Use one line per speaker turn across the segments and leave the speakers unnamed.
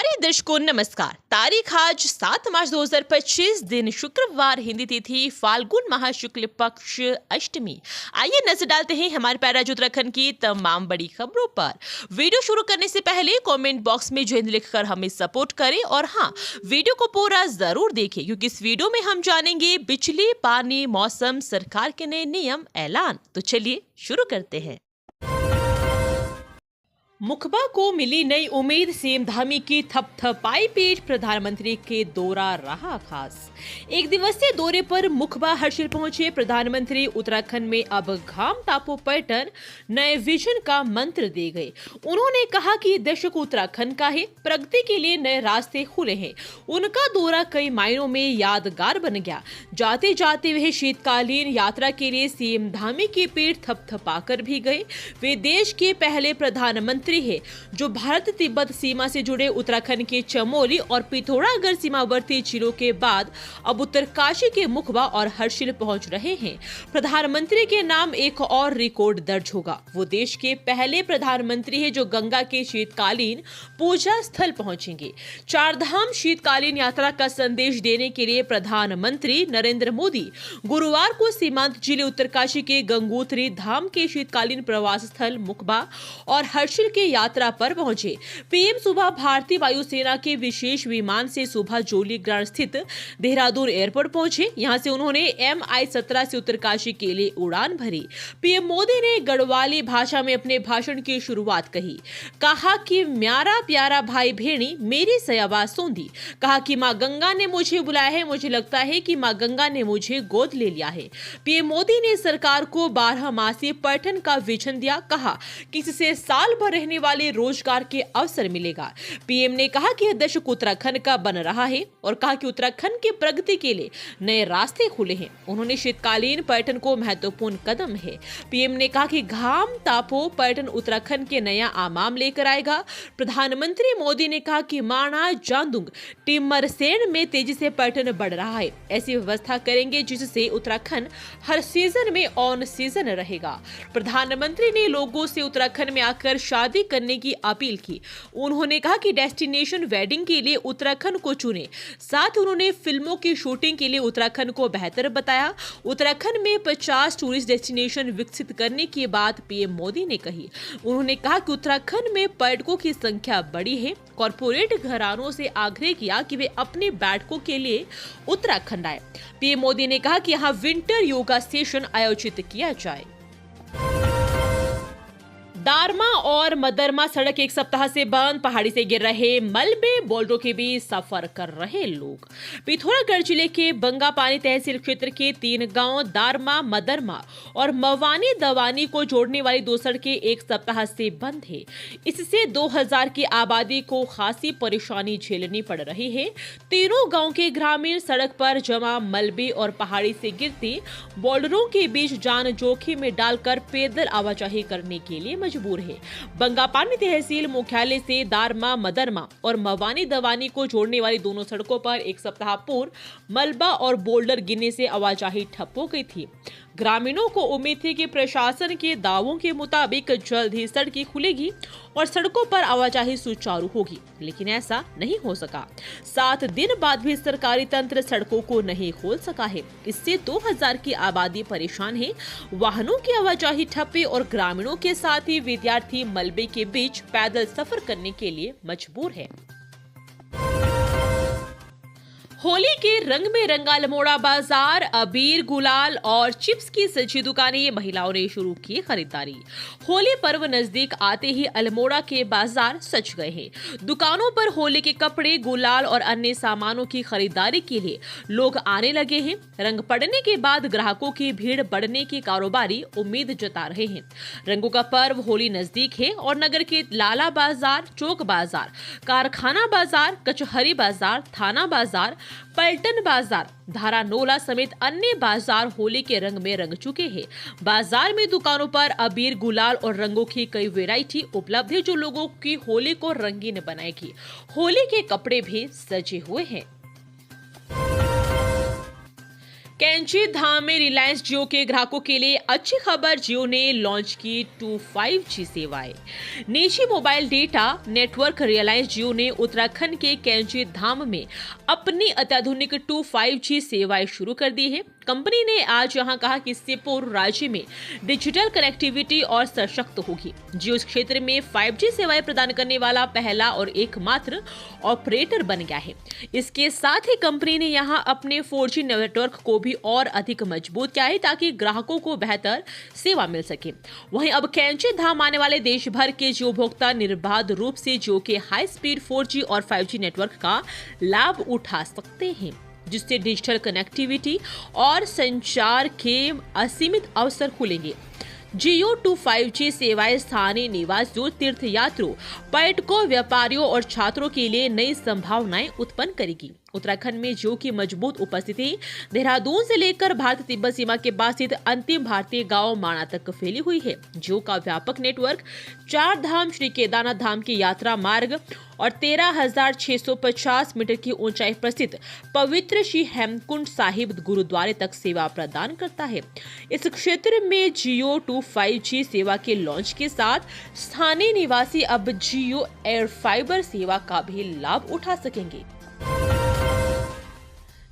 प्यारे दर्शकों नमस्कार। तारीख आज 7 मार्च 2025 दिन शुक्रवार, हिंदी तिथि फाल्गुन माह शुक्ल पक्ष अष्टमी। आइए नजर डालते हैं हमारे प्यारा उत्तराखंड की तमाम बड़ी खबरों पर। वीडियो शुरू करने से पहले कमेंट बॉक्स में जय हिंद लिखकर हमें सपोर्ट करें और हाँ, वीडियो को पूरा जरूर देखें क्योंकि इस वीडियो में हम जानेंगे बिजली, पानी, मौसम, सरकार के नए नियम, ऐलान। तो चलिए शुरू करते हैं। मुखबा को मिली नई उम्मीद, सीएम धामी की थपथपाई पीठ, प्रधानमंत्री के दौरा रहा खास। एक दिवसीय दौरे पर मुखबा हर्षिल पहुंचे प्रधानमंत्री। उत्तराखंड में अब घाम टापू पर्यटन नए विजन का मंत्र दे गए। उन्होंने कहा कि दशक उत्तराखंड का है, प्रगति के लिए नए रास्ते खुले हैं। उनका दौरा कई मायनों में यादगार बन गया। जाते जाते वह शीतकालीन यात्रा के लिए सीएम धामी की पीठ थपथपाकर भी गए। वे देश के पहले प्रधानमंत्री है जो भारत तिब्बत सीमा से जुड़े उत्तराखंड के चमोली और पिथौरागढ़ सीमावर्ती जिलों के बाद अब उत्तरकाशी के मुखबा और हर्षिल पहुंच रहे हैं। प्रधानमंत्री के नाम एक और रिकॉर्ड दर्ज होगा। वो देश के पहले प्रधानमंत्री है जो गंगा के शीतकालीन पूजा स्थल पहुंचेंगे। चारधाम शीतकालीन यात्रा का संदेश देने के लिए प्रधानमंत्री नरेंद्र मोदी गुरुवार को सीमांत जिले उत्तरकाशी के गंगोत्री धाम के शीतकालीन प्रवास स्थल मुखबा और हर्षिल के यात्रा पर पहुंचे। पीएम सुबह भारतीय वायुसेना के विशेष विमान से सुबह जोली ग्रांट स्थित देहरादून एयरपोर्ट पहुंचे। यहां से उन्होंने MI-17 से उत्तरकाशी के लिए उड़ान भरी। पीएम मोदी ने गढ़वाली भाषा में अपने भाषण की शुरुआत कहा कि म्यारा प्यारा भाई भेणी मेरी सयावा सोंदी। कहा कि माँ गंगा ने मुझे बुलाया है, मुझे लगता है कि माँ गंगा ने मुझे गोद ले लिया है। पीएम मोदी ने सरकार को 12 मासीय पर्यटन का विजन दिया। कहा कि इससे साल भर रहने वाले रोजगार के अवसर मिलेगा। पीएम ने कहा कि यह दशक उत्तराखंड का बन रहा है और कहा कि उत्तराखंड की प्रगति के लिए नए रास्ते खुले हैं। उन्होंने शीतकालीन पर्यटन को महत्वपूर्ण कदम है। पीएम ने कहा कि घाम टापू पर्यटन उत्तराखंड के नया आयाम लेकर आएगा। प्रधानमंत्री मोदी ने कहा कि माणा, जांदुंग, टिम्मरसैंण में तेजी से पर्यटन बढ़ रहा है। ऐसी व्यवस्था करेंगे जिससे उत्तराखंड हर सीजन में ऑन सीजन रहेगा। प्रधानमंत्री ने लोगों से उत्तराखंड में आकर शादी करने की अपील की। उन्होंने कहा कि डेस्टिनेशन वेडिंग के लिए उत्तराखंड को चुने। साथ उन्होंने फिल्मों की शूटिंग के लिए उत्तराखंड को बेहतर बताया। उत्तराखंड में 50 टूरिस्ट डेस्टिनेशन विकसित करने की बात पीएम मोदी ने कही। उन्होंने कहा कि उत्तराखंड में पर्यटकों की संख्या बढ़ी है। कॉर्पोरेट घरानों से आग्रह किया कि वे अपने बैठकों के लिए उत्तराखंड आए। पीएम मोदी ने कहा कि यहाँ विंटर योगा सेशन आयोजित किया जाए। दारमा और मदरमा सड़क एक सप्ताह से बंद, पहाड़ी से गिर रहे मलबे, बोल्डरों के बीच सफर कर रहे लोग। पिथौरागढ़ जिले के बंगापानी तहसील क्षेत्र के 3 गांव दारमा, मदरमा और मवानी दवानी को जोड़ने वाली 2 सड़कें एक सप्ताह से बंद है। इससे 2000 की आबादी को खासी परेशानी झेलनी पड़ रही है। तीनों गाँव के ग्रामीण सड़क पर जमा मलबे और पहाड़ी से गिरते बोल्डरों के बीच जान जोखिम में डालकर पैदल आवाजाही करने के लिए मजबूर है। बंगापानी तहसील मुख्यालय से दारमा, मदरमा और मवानी दवानी को जोड़ने वाली दोनों सड़कों पर एक सप्ताह पूर्व मलबा और बोल्डर गिरने से आवाजाही ठप हो गई थी। ग्रामीणों को उम्मीद थी कि प्रशासन के दावों के मुताबिक जल्द ही सड़कें खुलेगी और सड़कों पर आवाजाही सुचारू होगी, लेकिन ऐसा नहीं हो सका। 7 दिन बाद भी सरकारी तंत्र सड़कों को नहीं खोल सका है। इससे 2000 की आबादी परेशान है। वाहनों की आवाजाही ठप है और ग्रामीणों के साथ ही विद्यार्थी मलबे के बीच पैदल सफर करने के लिए मजबूर है। होली के रंग में रंगा अल्मोड़ा बाजार, अबीर, गुलाल और चिप्स की सजी दुकानें, महिलाओं ने शुरू की खरीदारी। होली पर्व नजदीक आते ही अल्मोड़ा के बाजार सज गए हैं। दुकानों पर होली के कपड़े, गुलाल और अन्य सामानों की खरीदारी के लिए लोग आने लगे हैं। रंग पड़ने के बाद ग्राहकों की भीड़ बढ़ने की कारोबारी उम्मीद जता रहे हैं। रंगों का पर्व होली नजदीक है और नगर के लाला बाजार, चौक बाजार, कारखाना बाजार, कचहरी बाजार, थाना बाजार, पलटन बाजार, धारानोला समेत अन्य बाजार होली के रंग में रंग चुके हैं। बाजार में दुकानों पर अबीर, गुलाल और रंगों की कई वैरायटी उपलब्ध है जो लोगों की होली को रंगीन बनाएगी। होली के कपड़े भी सजे हुए हैं। कैंची धाम में रिलायंस जियो के ग्राहकों के लिए अच्छी खबर, जियो ने लॉन्च की 5G सेवाएं। निजी मोबाइल डेटा नेटवर्क रिलायंस जियो ने उत्तराखंड के कैंची धाम में अपनी अत्याधुनिक 5G सेवाएं शुरू कर दी है। कंपनी ने आज यहां कहा कि इससे पूर्ण राज्य में डिजिटल कनेक्टिविटी और सशक्त होगी। जियो इस क्षेत्र में 5G सेवाएं प्रदान करने वाला पहला और एकमात्र ऑपरेटर बन गया है। इसके साथ ही कंपनी ने यहां अपने 4G नेटवर्क को भी और अधिक मजबूत किया है ताकि ग्राहकों को बेहतर सेवा मिल सके। वहीं अब कैंची धाम आने वाले देश भर के जियो उपभोक्ता निर्बाध रूप से जियो के हाई स्पीड 4G और 5G नेटवर्क का लाभ उठा सकते हैं, जिससे डिजिटल कनेक्टिविटी और संचार के असीमित अवसर खुलेंगे। जियो 5G सेवाएं स्थानीय निवासियों, तीर्थयात्रियों, पर्यटकों, व्यापारियों और छात्रों के लिए नई संभावनाएं उत्पन्न करेगी। उत्तराखंड में जियो की मजबूत उपस्थिति देहरादून से लेकर भारत तिब्बत सीमा के पास स्थित अंतिम भारतीय गांव माणा तक फैली हुई है। जियो का व्यापक नेटवर्क 4 धाम श्री केदारनाथ धाम की यात्रा मार्ग और 13,650 मीटर की ऊंचाई पर स्थित पवित्र श्री हेमकुंड साहिब गुरुद्वारे तक सेवा प्रदान करता है। इस क्षेत्र में जियो 5G सेवा के लॉन्च के साथ स्थानीय निवासी अब जियो एयर फाइबर सेवा का भी लाभ उठा सकेंगे।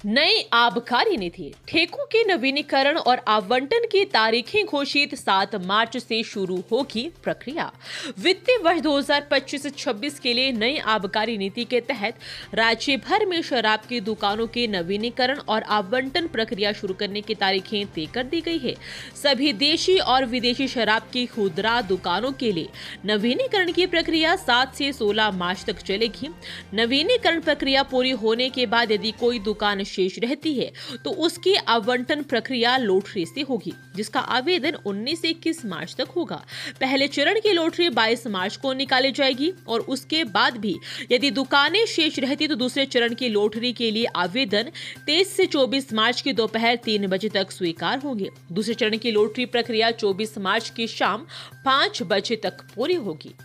नई आबकारी नीति, ठेकों के नवीनीकरण और आवंटन की तारीखें घोषित। 7 मार्च से शुरू होगी प्रक्रिया। वित्तीय वर्ष 2025-26 के लिए नई आबकारी नीति के तहत राज्य भर में शराब की दुकानों के नवीनीकरण और आवंटन प्रक्रिया शुरू करने की तारीखें तय कर दी गई है। सभी देशी और विदेशी शराब की खुदरा दुकानों के लिए नवीनीकरण की प्रक्रिया 7 से 16 मार्च तक चलेगी। नवीनीकरण प्रक्रिया पूरी होने के बाद यदि कोई दुकान शेष रहती है तो उसकी आवंटन प्रक्रिया लॉटरी से होगी, जिसका आवेदन 19 से 21 मार्च तक होगा। पहले चरण की लॉटरी 22 मार्च को निकाली जाएगी और उसके बाद भी यदि दुकानें शेष रहती तो दूसरे चरण की लॉटरी के लिए आवेदन 23 से 24 मार्च की दोपहर 3 बजे तक स्वीकार होंगे। दूसरे चरण की लॉटरी प्रक्रिया 24 मार्च की शाम 5 बजे तक पूरी होगी।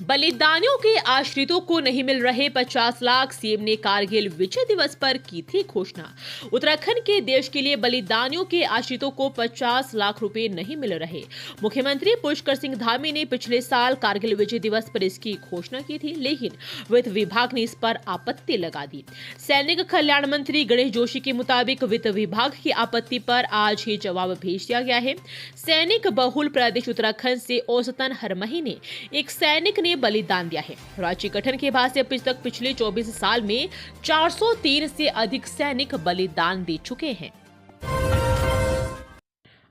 बलिदानियों के आश्रितों को नहीं मिल रहे 50 लाख, सीएम ने कारगिल विजय दिवस पर की थी घोषणा। उत्तराखंड के देश के लिए बलिदानियों के आश्रितों को 50 लाख रुपए नहीं मिल रहे। मुख्यमंत्री पुष्कर सिंह धामी ने पिछले साल कारगिल विजय दिवस पर इसकी घोषणा की थी, लेकिन वित्त विभाग ने इस पर आपत्ति लगा दी। सैनिक कल्याण मंत्री गणेश जोशी के मुताबिक वित्त विभाग की आपत्ति पर आज ही जवाब भेज दिया गया है। सैनिक बहुल प्रदेश उत्तराखंड से औसतन हर महीने एक सैनिक ने बलिदान दिया है। राज्य गठन के बाद से अब तक पिछले 24 साल में 403 से अधिक सैनिक बलिदान दे चुके हैं।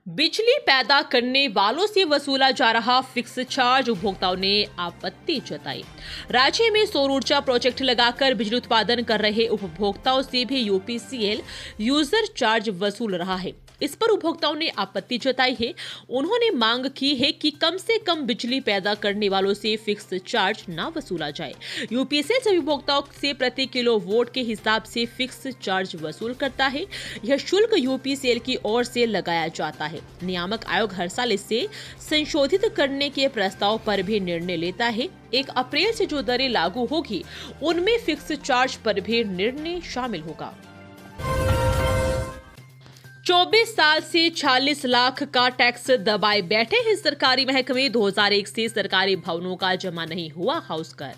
बिजली पैदा करने वालों से वसूला जा रहा फिक्स चार्ज, उपभोक्ताओं ने आपत्ति जताई। राज्य में सौर ऊर्जा प्रोजेक्ट लगाकर बिजली उत्पादन कर रहे उपभोक्ताओं से भी यूपीसीएल यूजर चार्ज वसूल रहा है। इस पर उपभोक्ताओं ने आपत्ति जताई है। उन्होंने मांग की है कि कम से कम बिजली पैदा करने वालों से फिक्स चार्ज न वसूला जाए। यूपीसीएल सभी उपभोक्ताओं से प्रति किलोवाट के हिसाब से फिक्स चार्ज वसूल करता है। यह शुल्क यूपीसीएल की ओर से लगाया जाता है। नियामक आयोग हर साल इसे संशोधित करने के प्रस्ताव पर भी निर्णय लेता है। 1 अप्रैल से जो दरें लागू होगी उनमें फिक्स चार्ज पर भी निर्णय शामिल होगा। 24 साल से 46 लाख का टैक्स दबाए बैठे हैं सरकारी महकमे। 2001 से सरकारी भवनों का जमा नहीं हुआ हाउस कर।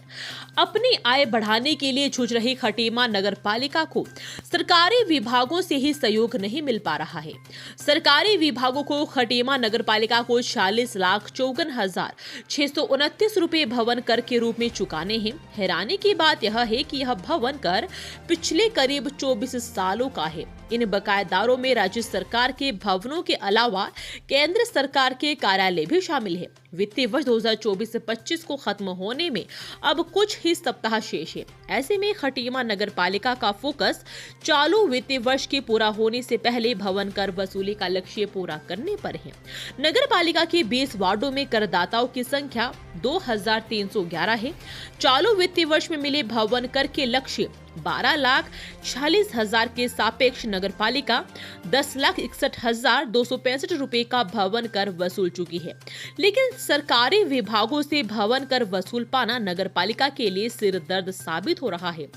अपनी आय बढ़ाने के लिए जूझ रही खटीमा नगर पालिका को सरकारी विभागों से ही सहयोग नहीं मिल पा रहा है। सरकारी विभागों को खटीमा नगर पालिका को 46,54,629 रुपए भवन कर के रूप में चुकाने हैं। हैरानी की बात यह है कि यह भवन कर पिछले करीब 24 सालों का है। इन बकायेदारों में राज्य सरकार के भवनों के अलावा केंद्र सरकार के कार्यालय भी शामिल है। वित्तीय वर्ष 2024-25 को खत्म होने में अब कुछ ही सप्ताह शेष है। ऐसे में खटीमा नगर पालिका का फोकस चालू वित्तीय वर्ष के पूरा होने से पहले भवन कर वसूली का लक्ष्य पूरा करने पर है। नगर पालिका के 20 वार्डों में करदाताओं की संख्या 2311 है। चालू वित्तीय वर्ष में मिले भवन कर के लक्ष्य 12,40,000 के सापेक्ष नगरपालिका 10,61,265 रुपए का भवन कर वसूल चुकी है। लेकिन सरकारी विभागों से भवन कर वसूल पाना नगरपालिका के लिए सिरदर्द साबित हो रहा है।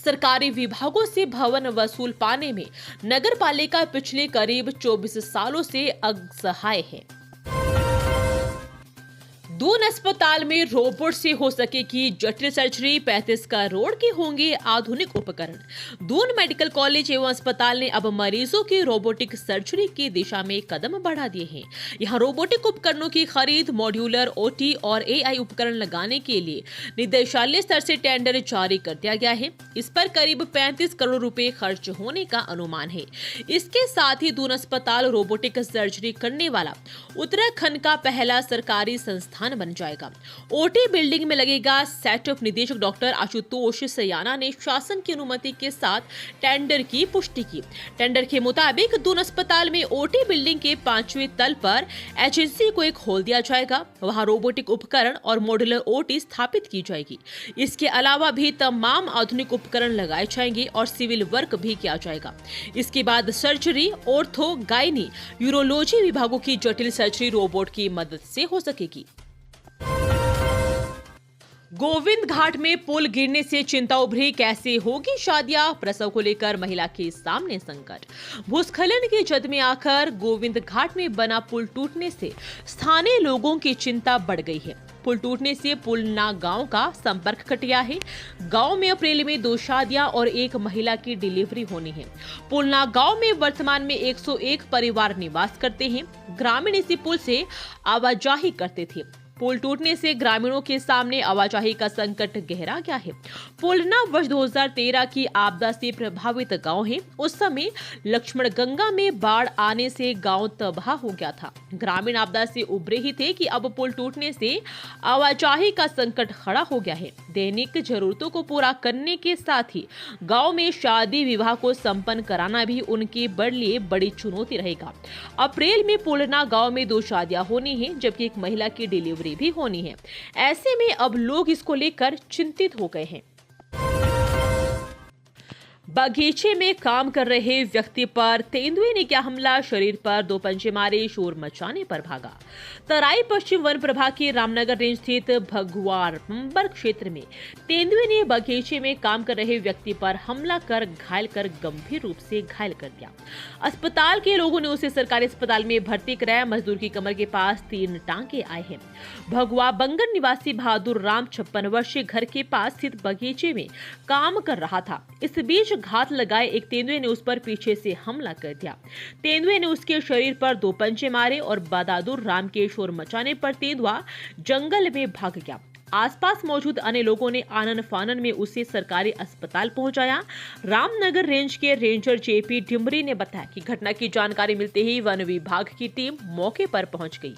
सरकारी विभागों से भवन वसूल पाने में नगरपालिका पिछले करीब 24 सालों से असहाय है। दून अस्पताल में रोबोट से हो सकेगी जटिल सर्जरी, 35 करोड़ के होंगे आधुनिक उपकरण। दून मेडिकल कॉलेज एवं अस्पताल ने अब मरीजों की रोबोटिक सर्जरी की दिशा में कदम बढ़ा दिए हैं। यहां रोबोटिक उपकरणों की खरीद, मॉड्यूलर, ओटी और एआई उपकरण लगाने के लिए निदेशालय स्तर से टेंडर जारी कर दिया गया है। इस पर करीब 35 करोड़ रुपए खर्च होने का अनुमान है। इसके साथ ही दून अस्पताल रोबोटिक सर्जरी करने वाला उत्तराखंड का पहला सरकारी संस्थान बन जाएगा। ओटी बिल्डिंग में लगेगा सेटअप। निदेशक डॉक्टर आशुतोष सयाना ने शासन की अनुमति के साथ टेंडर की पुष्टि की। टेंडर के मुताबिक दून अस्पताल में ओटी बिल्डिंग के 5वें तल पर एचएससी को एक हॉल दिया जाएगा। वहां रोबोटिक उपकरण और मॉड्यूलर ओटी स्थापित की जाएगी। इसके अलावा भी तमाम आधुनिक उपकरण लगाए जाएंगे और सिविल वर्क भी किया जाएगा। इसके बाद सर्जरी, ऑर्थो, गायनी, यूरोलॉजी विभागों की जटिल सर्जरी रोबोट की मदद से हो सकेगी। गोविंद घाट में पुल गिरने से चिंता उभरी, कैसे होगी शादियां, प्रसव को लेकर महिला के सामने संकट। भूस्खलन की जद में आकर गोविंद घाट में बना पुल टूटने से स्थानीय लोगों की चिंता बढ़ गई है। पुल टूटने से पुलना गांव का संपर्क कट गया है। गांव में अप्रैल में 2 शादियां और 1 महिला की डिलीवरी होनी है। पुलना गांव में वर्तमान में 101 परिवार निवास करते हैं। ग्रामीण इसी पुल से आवाजाही करते थे। पुल टूटने से ग्रामीणों के सामने आवाजाही का संकट गहरा गया है। पुलना वर्ष 2013 की आपदा से प्रभावित गांव है। उस समय लक्ष्मण गंगा में बाढ़ आने से गांव तबाह हो गया था। ग्रामीण आपदा से उभरे ही थे कि अब पुल टूटने से आवाजाही का संकट खड़ा हो गया है। दैनिक जरूरतों को पूरा करने के साथ ही गांव में शादी विवाह को संपन्न कराना भी उनके लिए बड़ी चुनौती रहेगा। अप्रैल में पुलना गांव में 2 शादियां होनी है, जबकि 1 महिला की डिलीवरी भी होनी है। ऐसे में अब लोग इसको लेकर चिंतित हो गए हैं। बगीचे में काम कर रहे व्यक्ति पर तेंदुए ने किया हमला, शरीर पर 2 पंचे मारे, शोर मचाने पर भागा। तराई पश्चिम वन प्रभाग की रामनगर रेंज स्थित भगवारंबर क्षेत्र में तेंदुए ने बगीचे में काम कर रहे व्यक्ति पर हमला कर घायल कर गंभीर रूप से घायल कर दिया। अस्पताल के लोगों ने उसे सरकारी अस्पताल में भर्ती कराया। मजदूर की कमर के पास 3 टांके आए हैं। भगवा बंगर निवासी बहादुर राम 56 वर्षीय घर के पास स्थित बगीचे में काम कर रहा था। इस बीच घात लगाए एक तेंदुए ने उस पर पीछे से हमला कर दिया। तेंदुए ने उसके शरीर पर 2 पंचे मारे और बहादुर राम के शोर मचाने पर तेंदुआ जंगल में भाग गया। आसपास मौजूद अन्य लोगों ने आनन फानन में उसे सरकारी अस्पताल पहुंचाया। रामनगर रेंज के रेंजर जेपी डिमरी ने बताया कि घटना की जानकारी मिलते ही वन विभाग की टीम मौके पर पहुंच गई।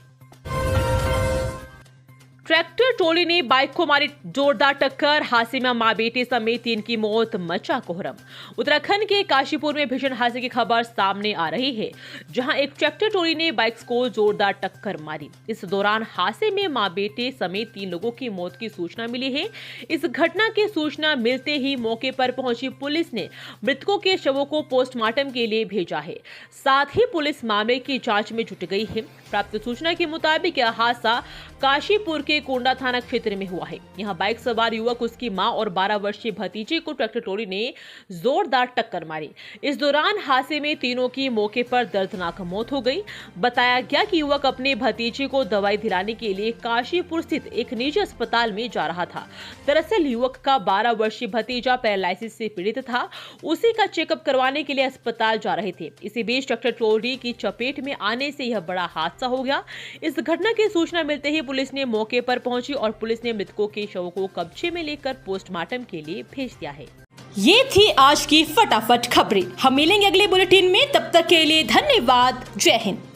ट्रैक्टर ट्रॉली ने बाइक को मारी जोरदार टक्कर, हादसे में मां बेटे समेत 3 की मौत, मचा कोहरम। उत्तराखंड के काशीपुर में भीषण हादसे की खबर सामने आ रही है, जहां एक ट्रैक्टर ट्रॉली ने बाइक्स को जोरदार टक्कर मारी। इस दौरान हादसे में मां बेटे समेत 3 लोगों की मौत की सूचना मिली है। इस घटना की सूचना मिलते ही मौके पर पहुंची पुलिस ने मृतकों के शवों को पोस्टमार्टम के लिए भेजा है। साथ ही पुलिस मामले की जांच में जुट गई है। प्राप्त सूचना के मुताबिक यह हादसा काशीपुर के कोंडा थाना क्षेत्र में हुआ है। यहां बाइक सवार युवक, उसकी मां और 12 वर्षीय भतीजे को ट्रैक्टर ट्रॉली ने जोरदार टक्कर मारी। इस दौरान हादसे में तीनों की मौके पर दर्दनाक मौत हो गई। बताया गया कि युवक अपने भतीजे को दवाई दिलाने के लिए काशीपुर स्थित एक निजी अस्पताल में जा रहा था। दरअसल युवक का 12 वर्षीय भतीजा पैरालिसिस से पीड़ित था। उसी का चेकअप करवाने के लिए अस्पताल जा रहे थे। इसी बीच ट्रैक्टर ट्रॉली की चपेट में आने से यह बड़ा हादसा हो गया। इस घटना की सूचना मिलते ही पुलिस ने मौके पर पहुंची और पुलिस ने मृतकों के शवों को कब्जे में लेकर पोस्टमार्टम के लिए भेज दिया है।
ये थी आज की फटाफट खबरें। हम मिलेंगे अगले बुलेटिन में, तब तक के लिए धन्यवाद। जय हिंद।